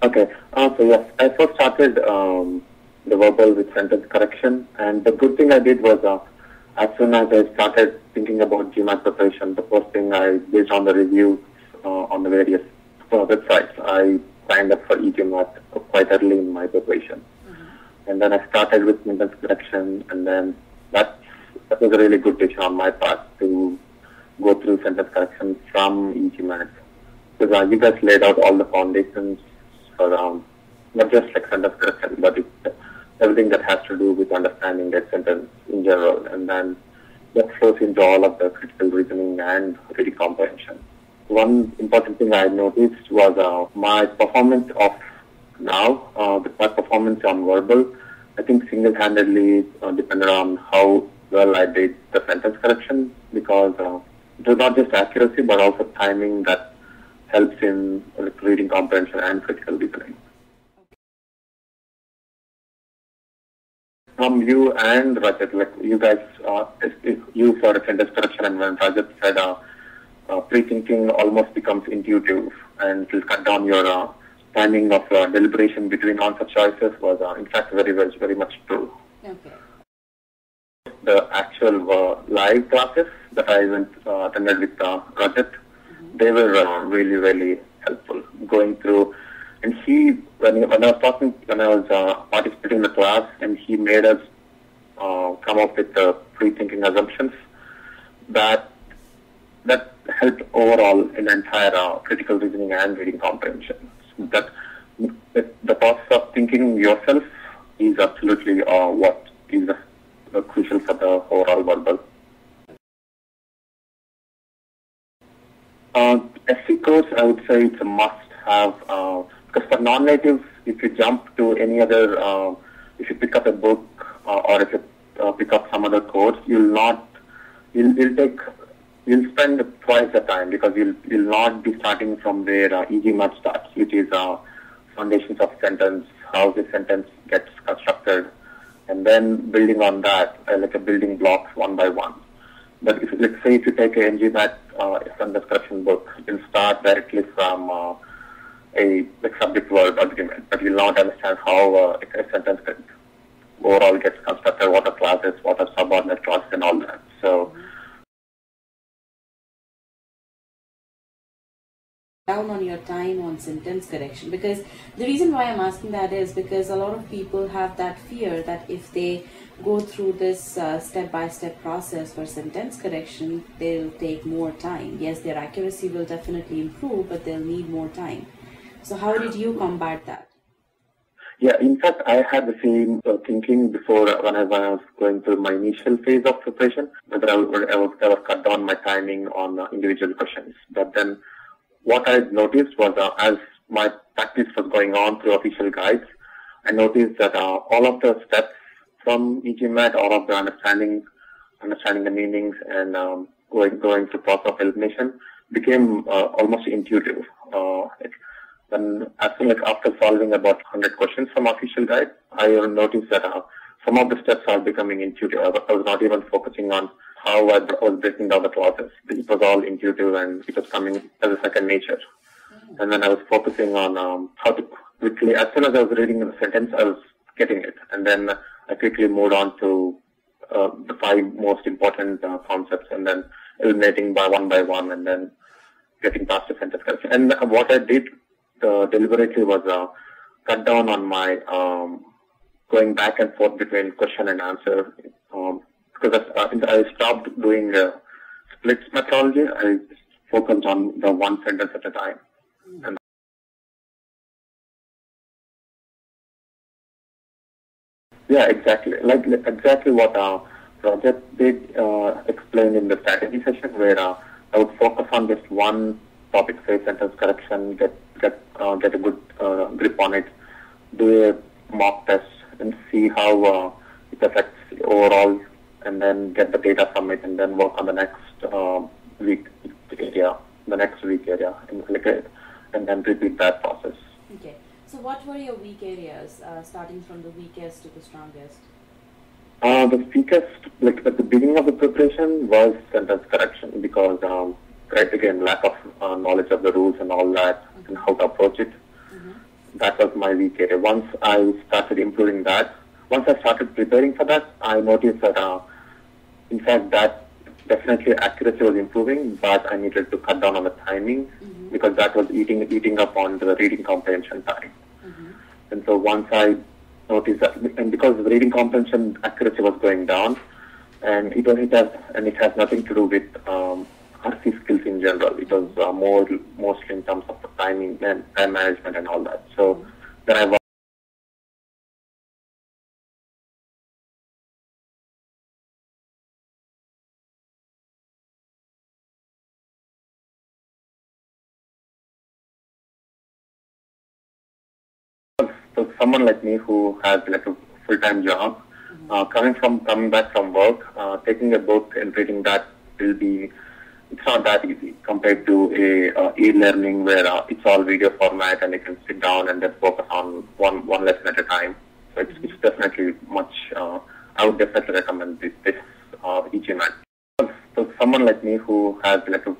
Okay. So yes, I first started the verbal with sentence correction, and the good thing I did was as soon as I started thinking about GMAT preparation, the first thing based on the reviews on the various websites, I signed up for E-GMAT quite early in my preparation. And then I started with sentence correction, and then that was a really good decision on my part to go through sentence correction from E-GMAT. Because you guys laid out all the foundations for not just like sentence correction, but everything that has to do with understanding that sentence in general, and then that flows into all of the critical reasoning and reading comprehension. One important thing I noticed was my performance of now, my performance on verbal, I think single-handedly depended on how well I did the sentence correction, because it was not just accuracy but also timing that helps in reading comprehension and critical reasoning. From you and Rajat, like you guys, if you for a sentence correction, and when Rajat said pre-thinking almost becomes intuitive and it will cut down your timing of deliberation between answer choices was in fact very much true. Okay. The actual live classes that I attended with Rajat, they were really helpful going through. And when I was participating in the class, and he made us come up with the pre-thinking assumptions that helped overall in the entire critical reasoning and reading comprehension. So that the process of thinking yourself is absolutely what is crucial for the overall verbal. SC course, I would say it's a must-have. Because for non-natives, if you jump to any other, if you pick up a book or if you pick up some other course, you'll spend twice the time, because you'll not be starting from where E-GMAT starts, which is foundations of sentence, how the sentence gets constructed, and then building on that, like a building blocks one by one. But let's say if you take a E-GMAT sentence correction book, you'll start directly from a subject-verb agreement, but you'll not understand how a sentence overall gets constructed, what are clauses, what are subordinate clauses, and all that. So down on your time on sentence correction, because the reason why I'm asking that is because a lot of people have that fear that if they go through this step-by-step process for sentence correction, they'll take more time. Yes, their accuracy will definitely improve, but they'll need more time. So how did you combat that? Yeah, in fact, I had the same thinking before when I was going through my initial phase of preparation, whether I would ever cut down my timing on individual questions. But then what I noticed was as my practice was going on through official guides, I noticed that all of the steps from E-GMAT, all of the understanding the meanings, and going through process of elimination became almost intuitive. Then after solving about 100 questions from official guide, I noticed that some of the steps are becoming intuitive. I was not even focusing on how I was breaking down the clauses. It was all intuitive, and it was coming as a second nature. And then I was focusing on how to quickly, as soon as I was reading the sentence, I was getting it. And then I quickly moved on to the 5 most important concepts, and then eliminating by one, and then getting past the sentence correction. And what I did deliberately was cut down on my going back and forth between question and answer, because I stopped doing splits methodology. I focused on the one sentence at a time. And yeah, exactly. Exactly what Rajat did explain in the strategy session, where I would focus on just one topic, say sentence correction, get a good grip on it, do a mock test and see how it affects overall, and then get the data from it, and then work on the next week area, and then repeat that process. Okay. So what were your weak areas, starting from the weakest to the strongest? The weakest, at the beginning of the preparation, was sentence correction, because again, lack of knowledge of the rules and all that, and how to approach it. that was my weak area. Once I started improving that, once I started preparing for that, I noticed that, in fact, that definitely accuracy was improving, but I needed to cut down on the timing because that was eating up on the reading comprehension time. And so once I noticed that, and because the reading comprehension accuracy was going down, and it has nothing to do with RC skills in general. It was mostly in terms of the timing and time management and all that. So then I so someone like me who has like a full-time job, coming back from work, taking a book and reading that it's not that easy compared to a e-learning where it's all video format and you can sit down and just focus on one lesson at a time. So it's definitely much. I would definitely recommend this E-GMAT. So someone like me who has like a